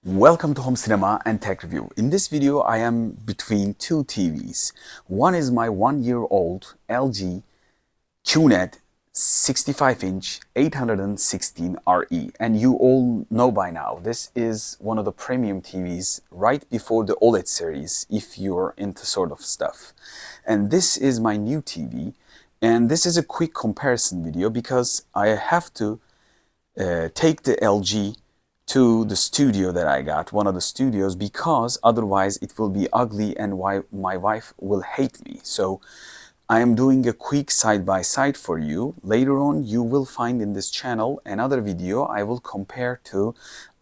Welcome to Home Cinema and Tech Review. In this video, I am between two TVs. One is my 1-year-old LG QNED 65-inch 816RE, and you all know by now this is one of the premium TVs right before the OLED series if you're into sort of stuff. And this is my new TV, and this is a quick comparison video because I have to take the LG to the studio that I got, one of the studios, because otherwise it will be ugly and my wife will hate me. So I am doing a quick side-by-side for you. Later on you will find in this channel another video I will compare to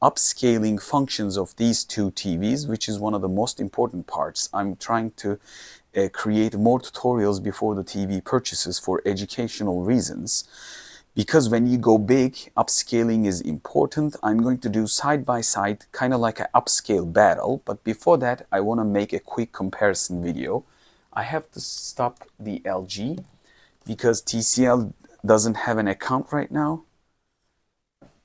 upscaling functions of these two TVs, which is one of the most important parts. I'm trying to create more tutorials before the TV purchases for educational reasons. Because when you go big, upscaling is important. I'm going to do side-by-side, kind of like an upscale battle. But before that, I want to make a quick comparison video. I have to stop the LG because TCL doesn't have an account right now.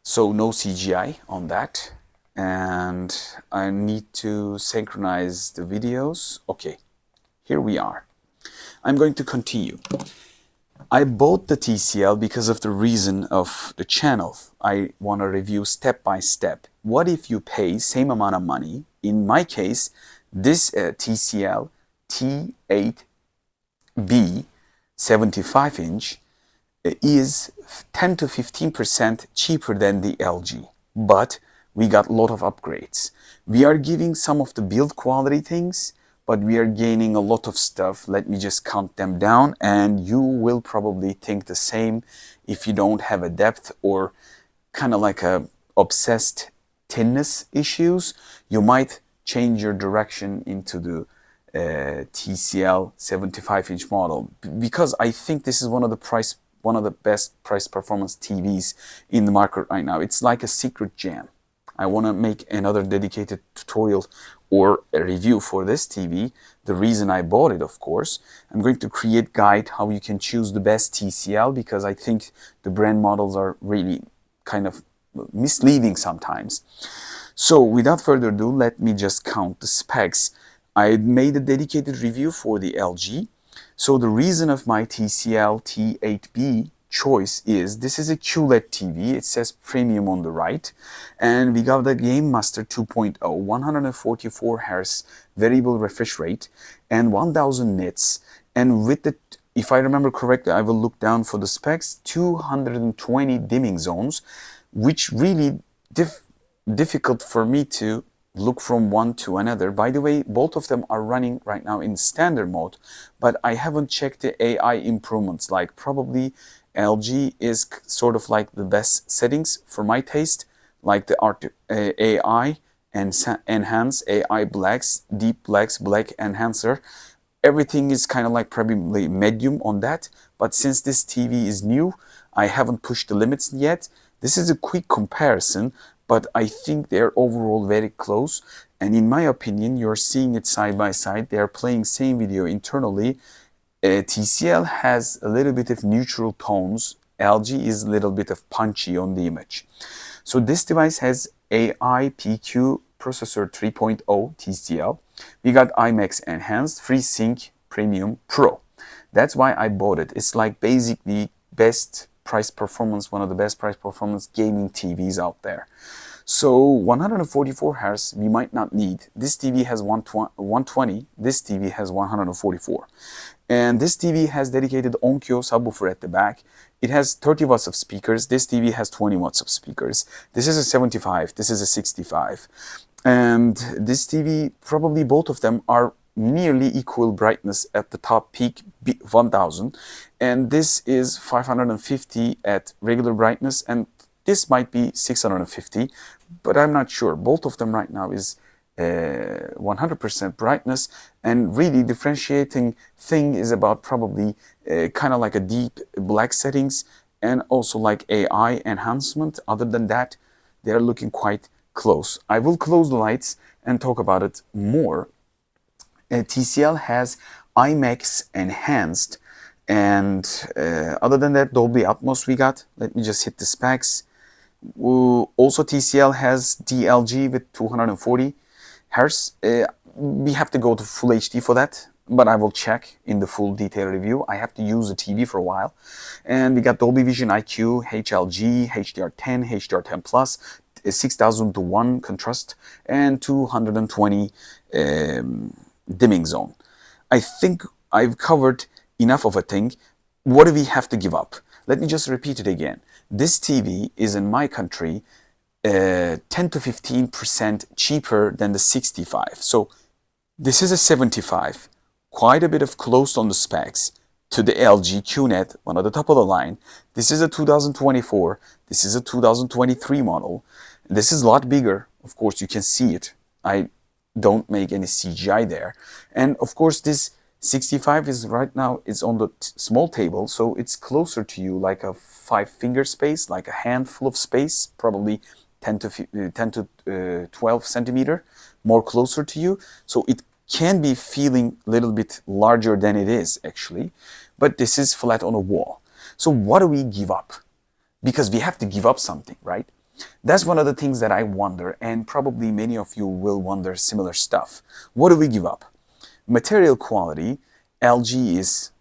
So no CGI on that. And I need to synchronize the videos. Okay, here we are. I'm going to continue. I bought the TCL because of the reason of the channel. I want to review step by step. What if you pay same amount of money? In my case, this TCL T8B 75-inch is 10 to 15% cheaper than the LG. But we got a lot of upgrades. We are giving some of the build quality things, but we are gaining a lot of stuff. Let me just count them down, and you will probably think the same if you don't have a depth or kind of like a obsessed thinness issues. You might change your direction into the TCL 75-inch model, because I think this is one of the best price performance TVs in the market right now. It's like a secret gem. I want to make another dedicated tutorial or a review for this TV. The reason I bought it, of course. I'm going to create guide how you can choose the best TCL, because I think the brand models are really kind of misleading sometimes. So without further ado, let me just count the specs. I made a dedicated review for the LG. So the reason of my TCL T8B choice is this is a QLED TV. It says premium on the right, and we got the Game Master 2.0, 144 Hz variable refresh rate and 1000 nits, and with the, if I remember correctly, I will look down for the specs, 220 dimming zones, which really difficult for me to look from one to another. By the way, both of them are running right now in standard mode, but I haven't checked the AI improvements. Like probably LG is sort of like the best settings for my taste, like the AI and enhance AI blacks, deep blacks, black enhancer. Everything is kind of like probably medium on that. But since this TV is new, I haven't pushed the limits yet. This is a quick comparison, but I think they're overall very close. And in my opinion, you're seeing it side by side. They're playing same video internally. TCL has a little bit of neutral tones. LG is a little bit of punchy on the image. So this device has AI PQ processor 3.0 TCL. We got IMAX Enhanced, FreeSync Premium Pro. That's why I bought it. It's like basically best price performance, one of the best price performance gaming TVs out there. So 144 Hz we might not need. This TV has 120, this TV has 144. And this TV has dedicated Onkyo subwoofer at the back. It has 30 watts of speakers. This TV has 20 watts of speakers. This is a 75, this is a 65. And this TV, probably both of them are nearly equal brightness at the top peak, 1000. And this is 550 at regular brightness, and this might be 650, but I'm not sure. Both of them right now is 100% brightness, and really differentiating thing is about probably kind of like a deep black settings and also like AI enhancement. Other than that, they're looking quite close. I will close the lights and talk about it more. TCL has IMAX Enhanced, and other than that, Dolby Atmos we got. Let me just hit the specs. Also, TCL has DLG with 240 hertz. We have to go to Full HD for that, but I will check in the full detail review. I have to use the TV for a while. And we got Dolby Vision IQ, HLG, HDR10, HDR10 Plus, 6000 to 1 contrast, and 220 dimming zone. I think I've covered enough of a thing. What do we have to give up? Let me just repeat it again. This TV is in my country 10 to 15% cheaper than the 65. So this is a 75, quite a bit of close on the specs to the LG QNED, one of the top of the line. This is a 2024, this is a 2023 model. This is a lot bigger. Of course, you can see it. I don't make any CGI there. And of course, this 65 is right now, it's on the small table, so it's closer to you, like a 5-finger space, like a handful of space, probably 10 to 12 centimeter more closer to you. So it can be feeling a little bit larger than it is actually, but this is flat on a wall. So what do we give up? Because we have to give up something, right? That's one of the things that I wonder, and probably many of you will wonder similar stuff. What do we give up? Material quality, LG is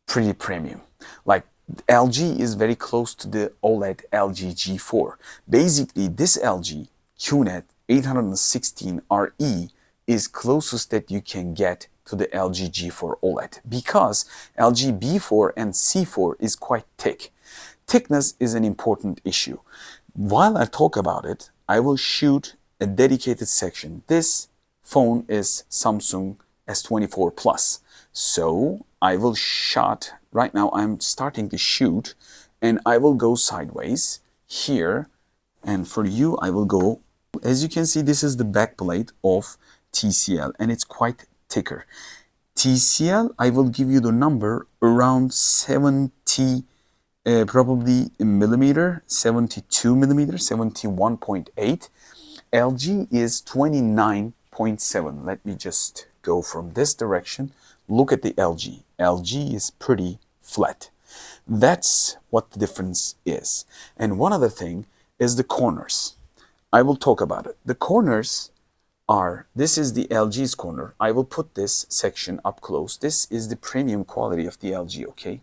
pretty premium. Like LG is very close to the OLED LG G4. Basically, this LG QNED 816 RE is closest that you can get to the LG G4 OLED because LG B4 and C4 is quite thick. Thickness is an important issue. While I talk about it, I will shoot a dedicated section. This phone is Samsung S24 Plus. So I will shot, right now I'm starting to shoot, and I will go sideways here, and for you I will go, as you can see, this is the back plate of TCL and it's quite thicker. TCL, I will give you the number around 70 probably millimeter, 72 millimeter, 71.8. LG is 29.7. Let me just go from this direction. Look at the LG. LG is pretty flat. That's what the difference is. And one other thing is the corners. I will talk about it. The corners are, this is the LG's corner. I will put this section up close. This is the premium quality of the LG, okay?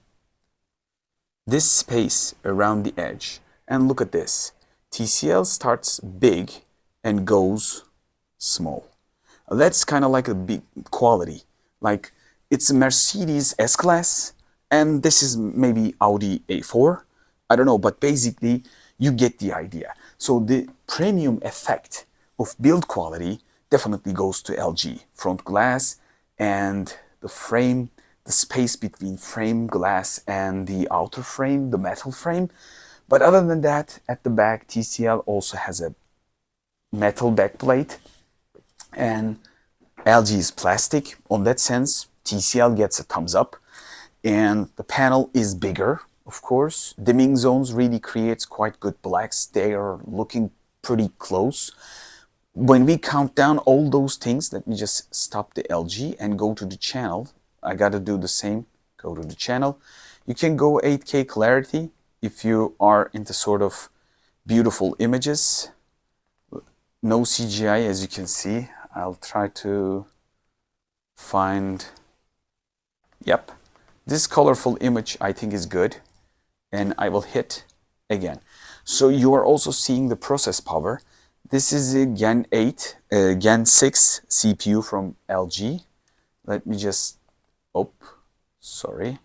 This space around the edge. And look at this. TCL starts big and goes small. That's kind of like a big quality. Like it's a Mercedes S-Class and this is maybe Audi A4. I don't know, but basically you get the idea. So the premium effect of build quality definitely goes to LG. Front glass and the frame, the space between frame glass and the outer frame, the metal frame. But other than that, at the back, TCL also has a metal backplate and LG is plastic. On that sense, TCL gets a thumbs up. And the panel is bigger, of course. Dimming zones really creates quite good blacks. They are looking pretty close. When we count down all those things, let me just stop the LG and go to the channel. I gotta do the same. Go to the channel. You can go 8K clarity if you are into sort of beautiful images. No CGI, as you can see. I'll try to find, yep. This colorful image I think is good, and I will hit again. So you are also seeing the process power. This is a Gen 8, Gen 6 CPU from LG. Let me just, oh, sorry.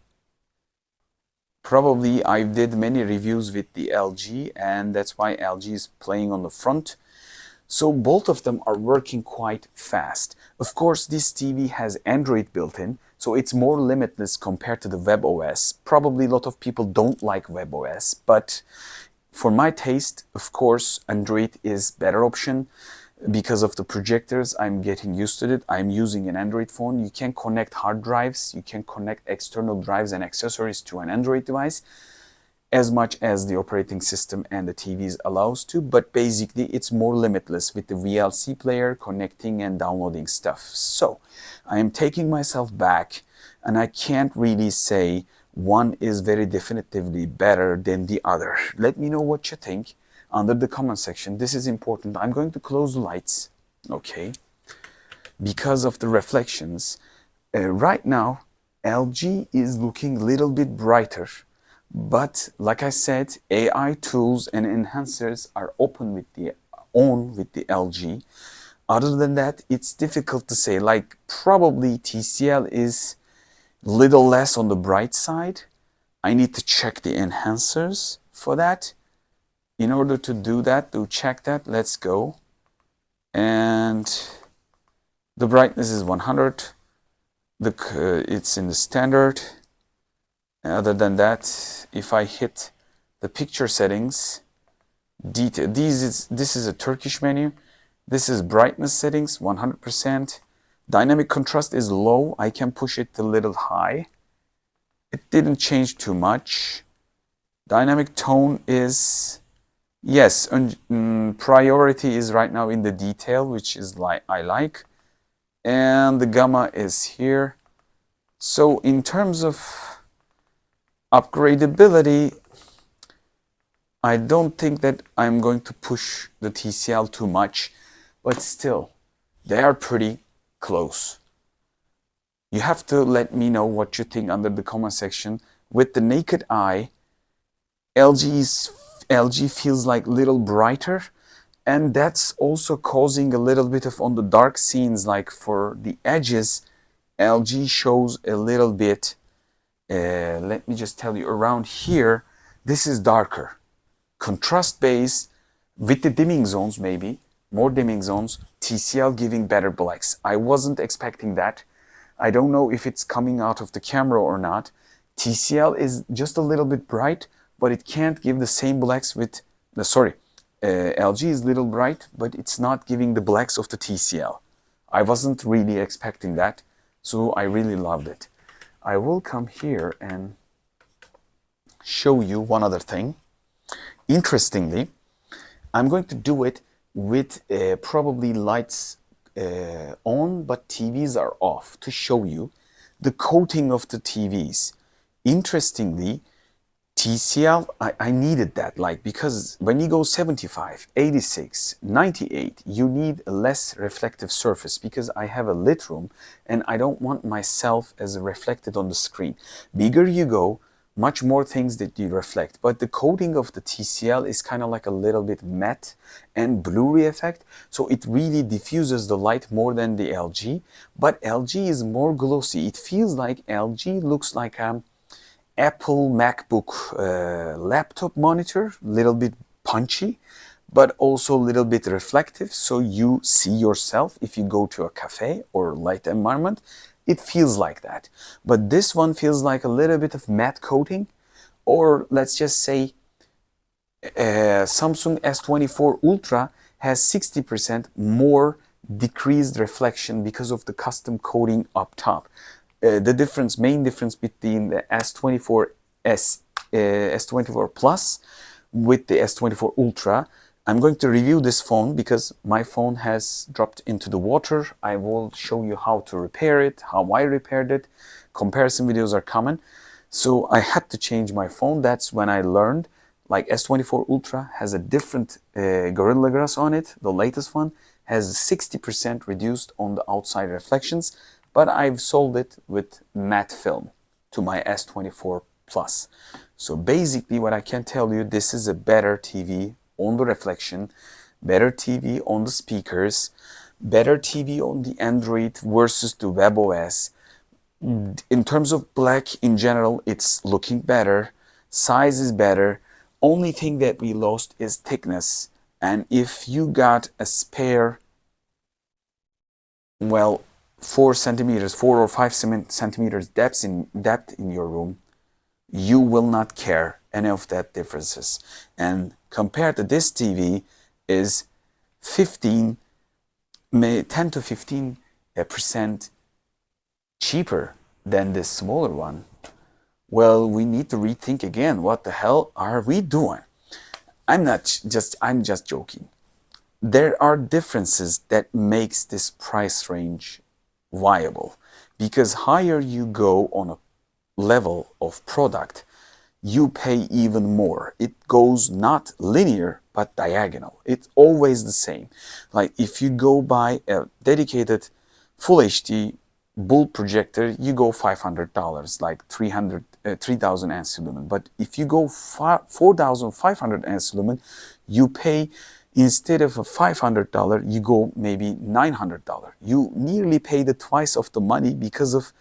Probably I did many reviews with the LG and that's why LG is playing on the front. So both of them are working quite fast. Of course, this TV has Android built in, so it's more limitless compared to the WebOS. Probably a lot of people don't like WebOS, but for my taste, of course, Android is better option. Because of the projectors, I'm getting used to it. I'm using an Android phone. You can connect hard drives, you can connect external drives and accessories to an Android device as much as the operating system and the TVs allows to, but basically it's more limitless with the VLC player connecting and downloading stuff. So I am taking myself back and I can't really say one is very definitively better than the other. Let me know what you think. under the comment section. This is important. I'm going to close the lights, okay, because of the reflections. Right now, LG is looking a little bit brighter, but like I said, AI tools and enhancers are on with the LG. Other than that, it's difficult to say. Like probably TCL is little less on the bright side. I need to check the enhancers for that. In order to do that, to check that, let's go. And the brightness is 100. It's in the standard. Other than that, if I hit the picture settings, detail, this is a Turkish menu. This is brightness settings, 100%. Dynamic contrast is low. I can push it a little high. It didn't change too much. Dynamic tone is, yes, priority is right now in the detail, which is I like. And the gamma is here. So in terms of upgradability, I don't think that I'm going to push the TCL too much, but still, they are pretty close. You have to let me know what you think under the comment section. With the naked eye, LG feels like a little brighter, and that's also causing a little bit of on the dark scenes, like for the edges, LG shows a little bit, let me just tell you, around here, this is darker. Contrast base with the dimming zones, maybe, more dimming zones, TCL giving better blacks. I wasn't expecting that. I don't know if it's coming out of the camera or not. TCL is just a little bit bright, but it can't give the same blacks with, LG is little bright, but it's not giving the blacks of the TCL. I wasn't really expecting that, so I really loved it. I will come here and show you one other thing. Interestingly, I'm going to do it with probably lights on, but TVs are off, to show you the coating of the TVs. Interestingly, TCL, I needed that, like, because when you go 75, 86, 98, you need a less reflective surface, because I have a lit room and I don't want myself as reflected on the screen. Bigger you go, much more things that you reflect, but the coating of the TCL is kind of like a little bit matte and blurry effect, so it really diffuses the light more than the LG, but LG is more glossy. It feels like LG looks like a Apple MacBook laptop monitor, little bit punchy, but also a little bit reflective, so you see yourself if you go to a cafe or light environment. It feels like that. But this one feels like a little bit of matte coating, or let's just say Samsung S24 Ultra has 60% more decreased reflection because of the custom coating up top. The main difference between the S24 S24 Plus with the S24 Ultra. I'm going to review this phone because my phone has dropped into the water. I will show you how to repair it, how I repaired it. Comparison videos are coming. So I had to change my phone. That's when I learned, like, S24 Ultra has a different Gorilla Glass on it. The latest one has 60% reduced on the outside reflections, but I've sold it with matte film to my S24 Plus. So basically what I can tell you, this is a better TV on the reflection, better TV on the speakers, better TV on the Android versus the WebOS. In terms of black in general, it's looking better, size is better. Only thing that we lost is thickness, and if you got a spare, well, 4 or 5 centimeters depth in your room, you will not care any of that differences. And compared to this TV is 10 to 15% cheaper than this smaller one. Well, we need to rethink again. What the hell are we doing? I'm just joking. There are differences that makes this price range viable, because higher you go on a level of product, you pay even more. It goes not linear, but diagonal. It's always the same. Like if you go buy a dedicated Full HD bull projector, you go $500, like 3,000 ANSI lumen. But if you go 4,500 ANSI lumen, you pay, instead of a $500, you go maybe $900. You nearly pay the twice of the money because of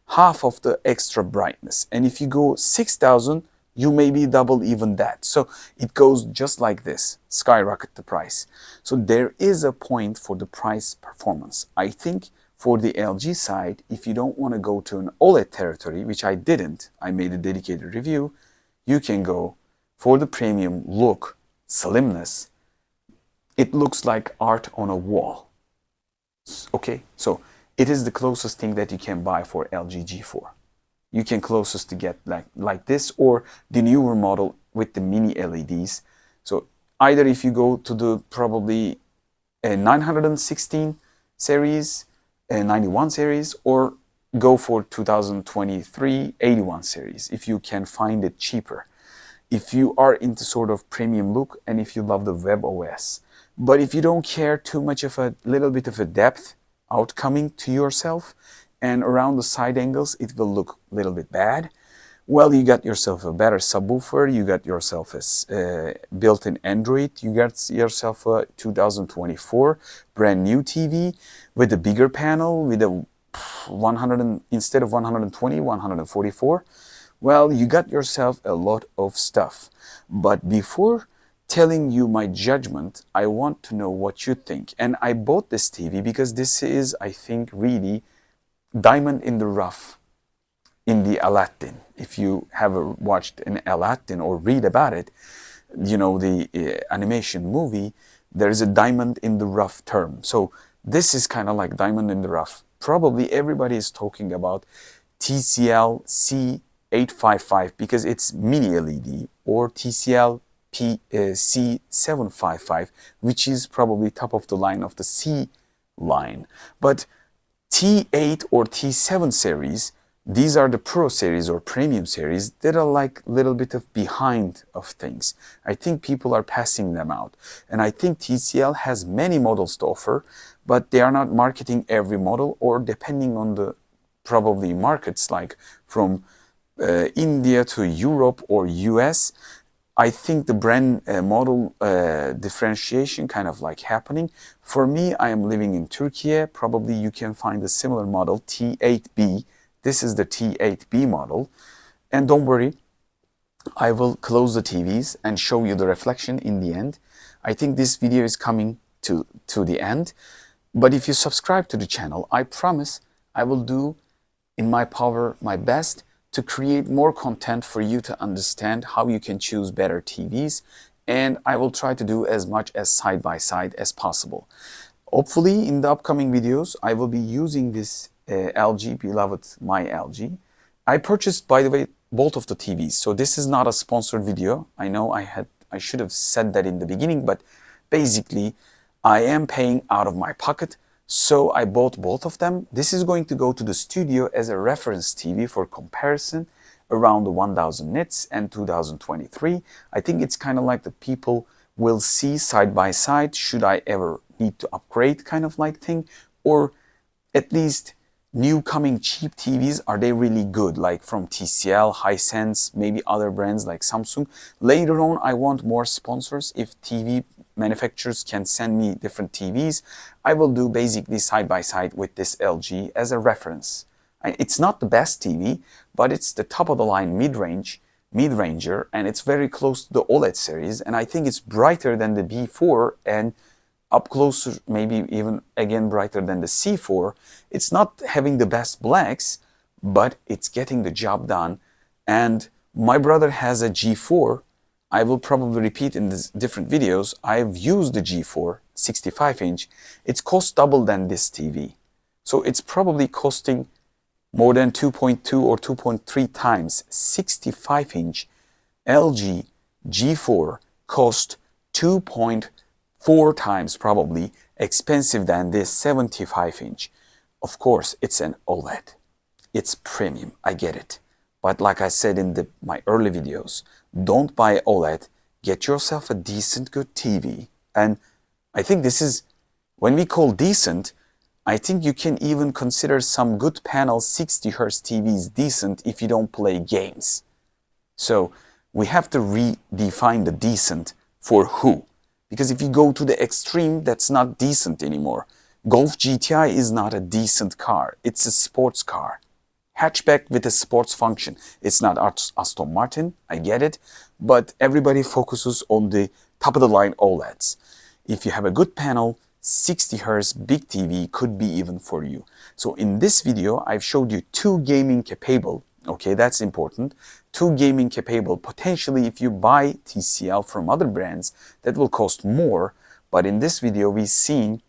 half of the extra brightness. And if you go 6,000, you maybe double even that. So it goes just like this, skyrocket the price. So there is a point for the price performance. I think for the LG side, if you don't want to go to an OLED territory, which I didn't, I made a dedicated review, you can go for the premium look, slimness. It looks like art on a wall. Okay, so it is the closest thing that you can buy for LG G4. You can closest to get like this, or the newer model with the mini LEDs. So either if you go to the probably a 916 series, a 91 series, or go for 2023 81 series if you can find it cheaper. If you are into sort of premium look and if you love the web OS. But if you don't care too much of a little bit of a depth outcoming to yourself, and around the side angles it will look a little bit bad, well, you got yourself a better subwoofer, you got yourself a built-in Android, you got yourself a 2024 brand new TV with a bigger panel, with a 100 instead of 120, 144. Well, you got yourself a lot of stuff. But before telling you my judgment, I want to know what you think. And I bought this TV because this is, I think, really diamond in the rough in the Aladdin. If you have watched an Aladdin or read about it, you know, the animation movie, there is a diamond in the rough term. So this is kind of like diamond in the rough. Probably everybody is talking about TCL C855 because it's mini LED, or TCL C755, which is probably top of the line of the C line. But T8 or T7 series, these are the Pro series or Premium series that are like a little bit of behind of things. I think people are passing them out. And I think TCL has many models to offer, but they are not marketing every model, or depending on the probably markets like from India to Europe or US, I think the brand model differentiation kind of like happening. For me, I am living in Turkey. Probably you can find a similar model, T8B. This is the T8B model. And don't worry, I will close the TVs and show you the reflection in the end. I think this video is coming to the end. But if you subscribe to the channel, I promise I will do in my power my best to create more content for you to understand how you can choose better TVs, and I will try to do as much as side by side as possible. Hopefully in the upcoming videos I will be using this LG, beloved my LG. I purchased, by the way, both of the TVs, so this is not a sponsored video. I know I should have said that in the beginning, but basically I am paying out of my pocket. So I bought both of them. This is going to go to the studio as a reference TV for comparison around the 1000 nits and 2023. I think it's kind of like the people will see side by side, should I ever need to upgrade kind of like thing, or at least new coming cheap TVs, are they really good, like from TCL, Hisense, maybe other brands like Samsung. Later on I want more sponsors. If TV manufacturers can send me different TVs, I will do basically side by side with this LG as a reference. It's not the best TV, but it's the top of the line mid-ranger, and it's very close to the OLED series, and I think it's brighter than the B4 and up closer, maybe even again brighter than the C4. It's not having the best blacks, but it's getting the job done. And my brother has a G4. I will probably repeat in these different videos. I've used the G4 65-inch. It's cost double than this TV. So it's probably costing more than 2.2 or 2.3 times. 65-inch LG G4 cost 2.4 times probably expensive than this 75-inch. Of course, it's an OLED. It's premium, I get it. But like I said in my early videos, don't buy OLED get yourself a decent, good TV. And I think this is, when we call decent, I think you can even consider some good panel 60 Hz TVs decent if you don't play games. So we have to redefine the decent for who. Because if you go to the extreme, that's not decent anymore. Golf GTI is not a decent car. It's a sports car. Hatchback with a sports function. It's not Aston Martin, I get it, but everybody focuses on the top of the line OLEDs. If you have a good panel, 60 Hz big TV could be even for you. So in this video, I've showed you two gaming capable. Okay, that's important. Two gaming capable. Potentially, if you buy TCL from other brands, that will cost more. But in this video, we've seen,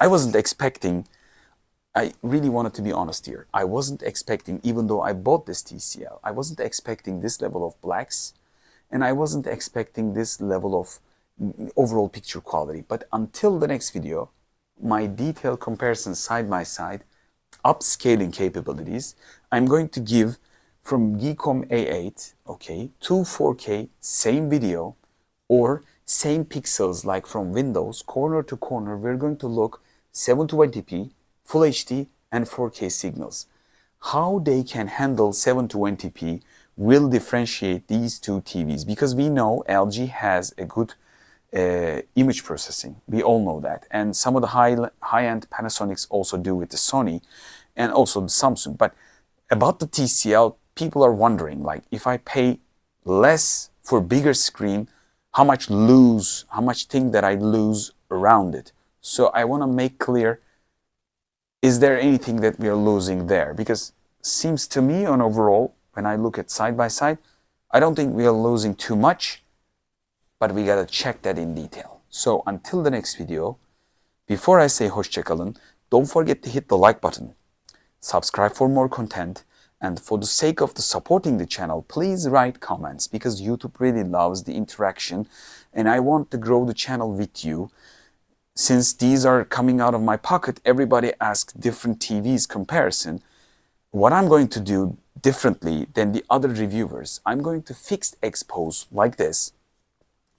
I wasn't expecting, I really wanted to be honest here. I wasn't expecting, even though I bought this TCL, I wasn't expecting this level of blacks, and I wasn't expecting this level of overall picture quality. But until the next video, my detailed comparison side by side, upscaling capabilities, I'm going to give from Geekom A8, okay, to 4K, same video, or same pixels like from Windows, corner to corner, we're going to look 720p, Full HD, and 4K signals. How they can handle 720p will differentiate these two TVs, because we know LG has a good image processing. We all know that. And some of the high-end Panasonics also do with the Sony and also the Samsung. But about the TCL, people are wondering, like, if I pay less for bigger screen, how much thing that I lose around it. So I want to make clear, is there anything that we are losing there? Because it seems to me on overall, when I look at side by side, I don't think we are losing too much, but we got to check that in detail. So until the next video, before I say hoşça kalın, don't forget to hit the like button, subscribe for more content, and for the sake of the supporting the channel, please write comments, because YouTube really loves the interaction and I want to grow the channel with you. Since these are coming out of my pocket, everybody asks different TVs comparison. What I'm going to do differently than the other reviewers, I'm going to fixed expose like this.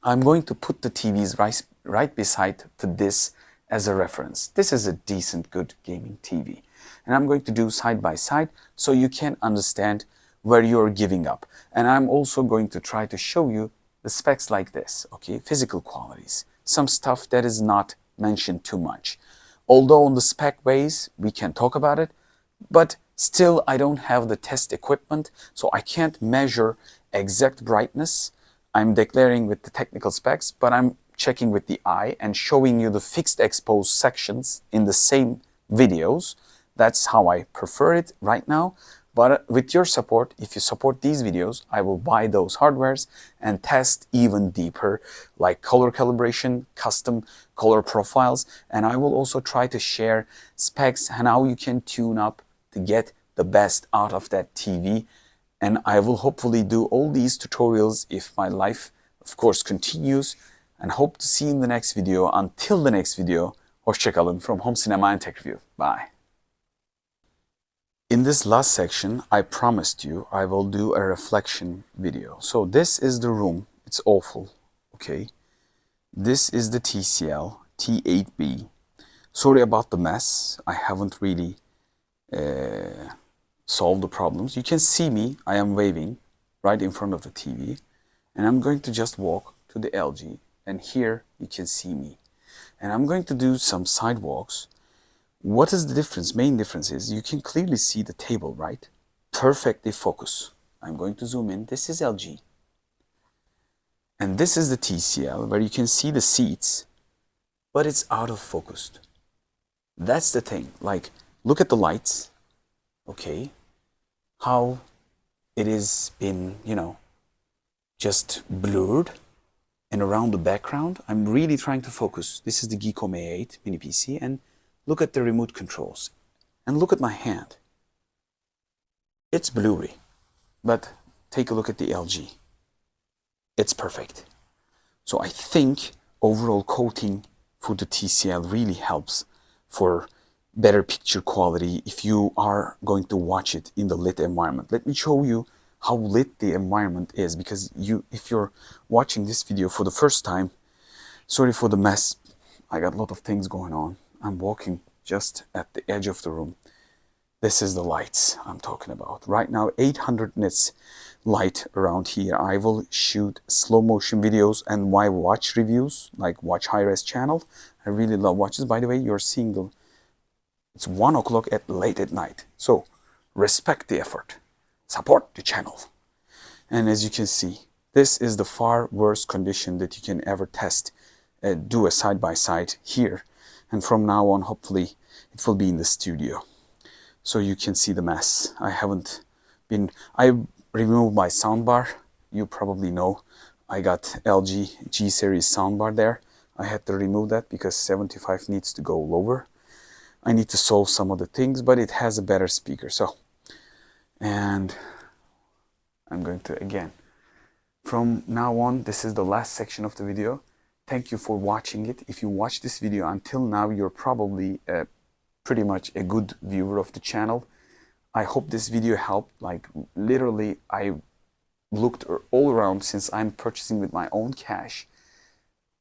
I'm going to put the TVs right beside to this as a reference. This is a decent, good gaming TV. And I'm going to do side by side so you can understand where you're giving up. And I'm also going to try to show you the specs like this, okay? Physical qualities, some stuff that is not mentioned too much. Although on the spec base, we can talk about it, but still I don't have the test equipment, so I can't measure exact brightness. I'm declaring with the technical specs, but I'm checking with the eye and showing you the fixed expose sections in the same videos. That's how I prefer it right now. But with your support, if you support these videos, I will buy those hardwares and test even deeper, like color calibration, custom color profiles, and I will also try to share specs and how you can tune up to get the best out of that TV. And I will hopefully do all these tutorials if my life, of course, continues, and hope to see you in the next video. Until the next video, hoşça kalın from Home Cinema and Tech Review. Bye. In this last section, I promised you I will do a reflection video. So this is the room. It's awful, okay? This is the TCL T8B. Sorry about the mess. I haven't really solved the problems. You can see me. I am waving right in front of the TV. And I'm going to just walk to the LG. And here you can see me. And I'm going to do some sidewalks. What is the difference? Main difference is you can clearly see the table, right? Perfectly focused. I'm going to zoom in. This is LG. And this is the TCL, where you can see the seats, but it's out of focus. That's the thing. Like, look at the lights. Okay. How it is been, just blurred. And around the background, I'm really trying to focus. This is the Geekom A8 mini PC, and look at the remote controls, and look at my hand. It's blurry, but take a look at the LG. It's perfect. So I think overall coating for the TCL really helps for better picture quality if you are going to watch it in the lit environment. Let me show you how lit the environment is, because if you're watching this video for the first time, sorry for the mess. I got a lot of things going on. I'm walking just at the edge of the room. This is the lights I'm talking about. Right now, 800 nits light around here. I will shoot slow motion videos and my watch reviews, like watch high-res channel. I really love watches. By the way, you're seeing it's 1 o'clock late at night. So respect the effort. Support the channel. And as you can see, this is the far worst condition that you can ever test. Do a side-by-side here. And from now on, hopefully, it will be in the studio. So you can see the mess. I removed my soundbar. You probably know I got LG G series soundbar there. I had to remove that because 75 needs to go lower. I need to solve some of the things, but it has a better speaker. So, and I'm going to, again, from now on, this is the last section of the video. Thank you for watching it. If you watched this video until now, you're probably pretty much a good viewer of the channel. I hope this video helped. Like, literally, I looked all around since I'm purchasing with my own cash.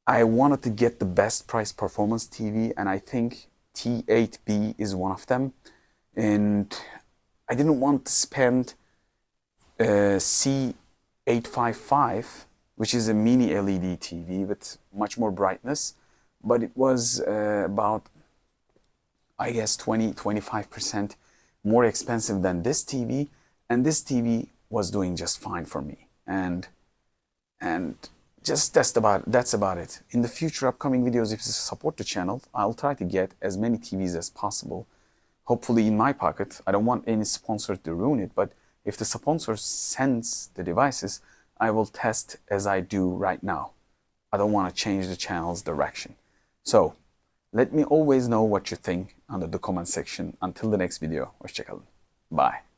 I wanted to get the best price performance TV, and I think T8B is one of them. And I didn't want to spend C855, which is a mini LED TV with much more brightness, but it was about, I guess, 25% more expensive than this TV, and this TV was doing just fine for me. And just that's about it. In the future upcoming videos, if you support the channel, I'll try to get as many TVs as possible, hopefully in my pocket. I don't want any sponsor to ruin it, but if the sponsor sends the devices, I will test as I do right now. I don't want to change the channel's direction. So let me always know what you think under the comment section. Until the next video, hoşça kalın. Bye.